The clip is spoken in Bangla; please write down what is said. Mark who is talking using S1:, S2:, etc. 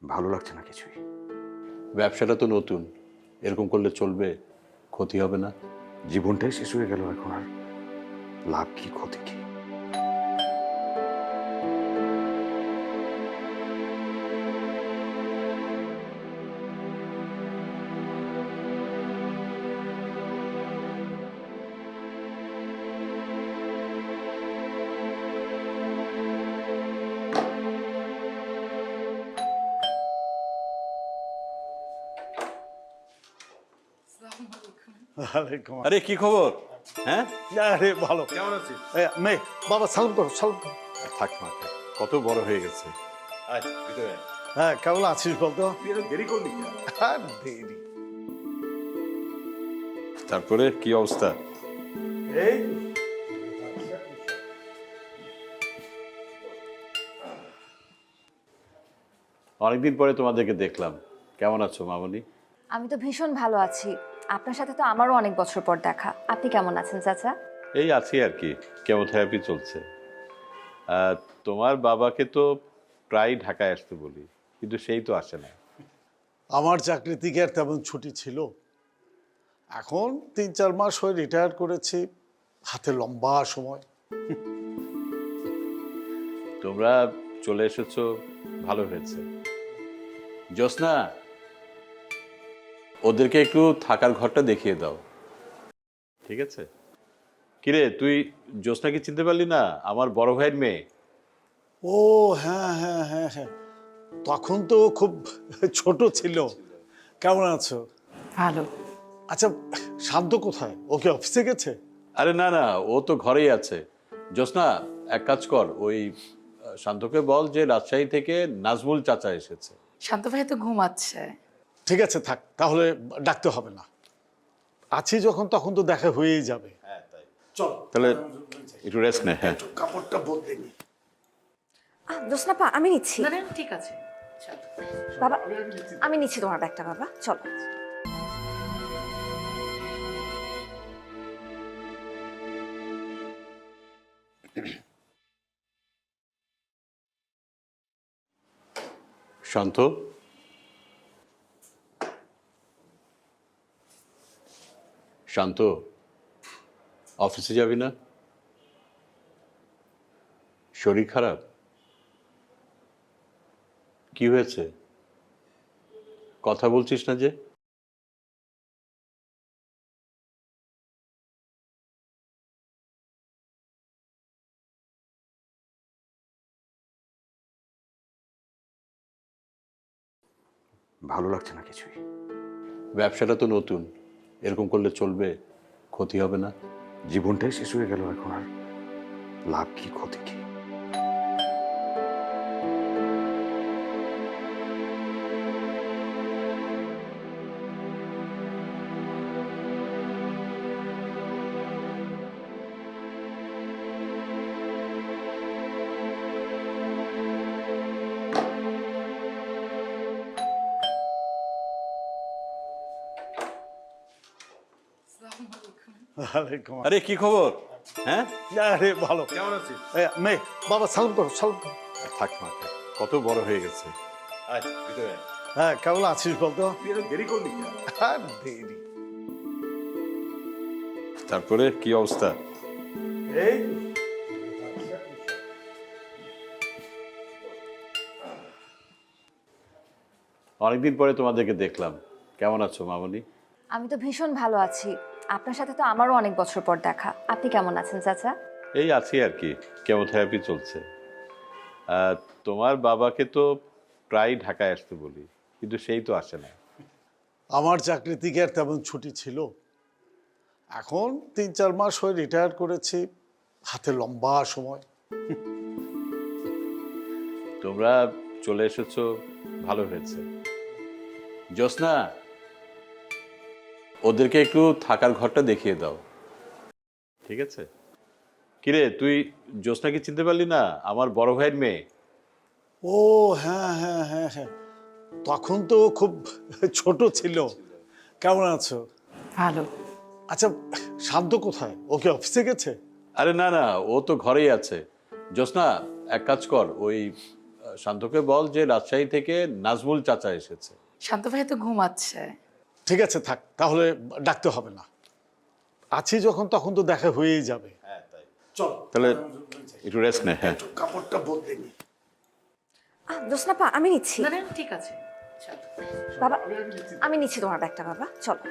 S1: ভালো লাগছে না কিছুই।
S2: ব্যবসাটা তো নতুন, এরকম করলে চলবে? ক্ষতি হবে না?
S1: জীবনটাই শেষ হয়ে গেল, এখন আর লাভ কি ক্ষতি কি?
S3: ওয়ালাইকুম
S2: আরে কি খবর? হ্যাঁ,
S3: আরে ভালো।
S4: কেমন আছিস?
S3: মেয়ে বাবা সালাম করো, সালাম করো।
S2: থাক না, কত বড় হয়ে গেছে।
S4: আয় ভিতরে আয়।
S3: হ্যাঁ, কেমন আছিস বলতো?
S4: তুই এত দেরি করলি কেন?
S3: আর দেরি।
S2: তারপরে কি অবস্থা?
S3: এই
S2: অনেকদিন পরে তোমাদেরকে দেখলাম। কেমন আছো মামনি?
S5: আমি তো ভীষণ ভালো আছি। আপনার সাথে তো আমারও অনেক বছর পর দেখা। আপনি কেমন আছেন চাচা?
S2: এই আছি আর কি, কেমোথেরাপি চলছে। তোমার বাবাকে তো প্রায় ঢাকায় আসতে বলি, কিন্তু সেই তো আসে না।
S3: আমার চাকরি থেকে আর তেমন ছুটি ছিল, এখন 3-4 মাস হয়ে রিটায়ার করেছি, হাতে লম্বা সময়।
S2: তোমরা চলে এসেছো, ভালো হয়েছে। জ্যোৎস্না, ওদেরকে একটু থাকার ঘরটা দেখিয়ে দাও, ঠিক আছে? কিরে, তুই জ্যোৎস্নাকে চিনতে পারলি না? আমার বড় ভাইয়ের মেয়ে।
S3: ও হ্যাঁ হ্যাঁ হ্যাঁ হ্যাঁ, তখন তো খুব ছোট ছিল। কেমন আছো?
S6: ভালো।
S3: আচ্ছা, শান্ত কোথায়? ওকে অফিসে গেছে?
S2: আরে না না, ও তো ঘরেই আছে। জ্যোৎস্না, এক কাজ কর, ওই শান্তকে বল যে রাজশাহী থেকে নাজমুল চাচা এসেছে।
S6: শান্ত ভাই তো ঘুমাচ্ছে।
S3: ঠিক আছে, থাক তাহলে, ডাকতে হবে না। আছি যখন তখন তো দেখা হয়েই যাবে। চল
S2: তাহলে একটু রেস্ট নে। হ্যাঁ,
S3: কাপড়টা বদলে নি।
S5: জোসনাপা, আমি নিচ্ছি।
S6: না না, ঠিক আছে, চলো।
S5: বাবা, আমি নিচ্ছি তোমার ব্যাগটা। বাবা চলো।
S2: শান্ত, শান্ত, অফিসে যাবি না? শরীর খারাপ? কি হয়েছে? কথা বলছিস না যে?
S1: ভালো লাগছে না কিছুই।
S2: ব্যবসাটা তো নতুন, এরকম করলে চলবে? ক্ষতি হবে না?
S1: জীবনটাই শেষ হয়ে গেল, এখন আর লাভ কি ক্ষতি কি?
S3: ওয়ালাইকুম।
S2: আরে কি খবর? হ্যাঁ,
S3: আরে ভালো।
S4: কেমন আছিস?
S3: মেয়ে বাবা সালাম করো, সালাম করো।
S2: থাক না, কত বড় হয়ে গেছে।
S4: আয় ভিতরে আয়।
S3: হ্যাঁ, কেমন আছিস বলতো?
S4: তুই এত দেরি করলি কেন?
S3: আর দেরি।
S2: তারপরে কি অবস্থা?
S3: এই
S2: অনেকদিন পরে তোমাদেরকে দেখলাম। কেমন আছো মামনি?
S5: আমি তো ভীষণ ভালো আছি। আপনার সাথে তো আমারও অনেক বছর পর দেখা। আপনি কেমন আছেন চাচা?
S2: এই আছি আর কি, কেমোথেরাপি চলছে। তোমার বাবাকে তো প্রায় ঢাকায় আসতে বলি, কিন্তু সেই তো আসে না।
S3: আমার চাকরি থেকে আর তেমন ছুটি ছিল, এখন 3-4 মাস হয়ে রিটায়ার করেছি, হাতে লম্বা সময়।
S2: তোমরা চলে এসেছো, ভালো হয়েছে। জ্যোৎস্না, ওদেরকে একটু থাকার ঘরটা দেখিয়ে দাও, ঠিক আছে? কিরে, তুই জ্যোৎস্নাকে চিনতে পারলি না? আমার বড় ভাইয়ের মেয়ে।
S3: ও হ্যাঁ হ্যাঁ হ্যাঁ হ্যাঁ, তখন তো খুব ছোট ছিল। কেমন আছো?
S6: ভালো।
S3: আচ্ছা, শান্ত কোথায়? ওকে অফিসে গেছে?
S2: আরে না না, ও তো ঘরেই আছে। জ্যোৎস্না, এক কাজ কর, ওই শান্তকে বল যে রাজশাহী থেকে নাজমুল চাচা এসেছে।
S6: শান্ত ভাই তো ঘুমাচ্ছে।
S3: ঠিক আছে, থাক, তাহলে ডাকতে হবে না। আছি যখন, তখন তো দেখা হয়েই যাবে। চল
S2: তাহলে একটু রেস্ট নে। হ্যাঁ,
S3: কাপড়টা বদলে নি।
S5: জোসনাপা আমি নিচ্ছি।
S6: না না ঠিক আছে চলো।
S5: বাবা আমি নিচ্ছি তোমার ব্যাগটা, বাবা চলো।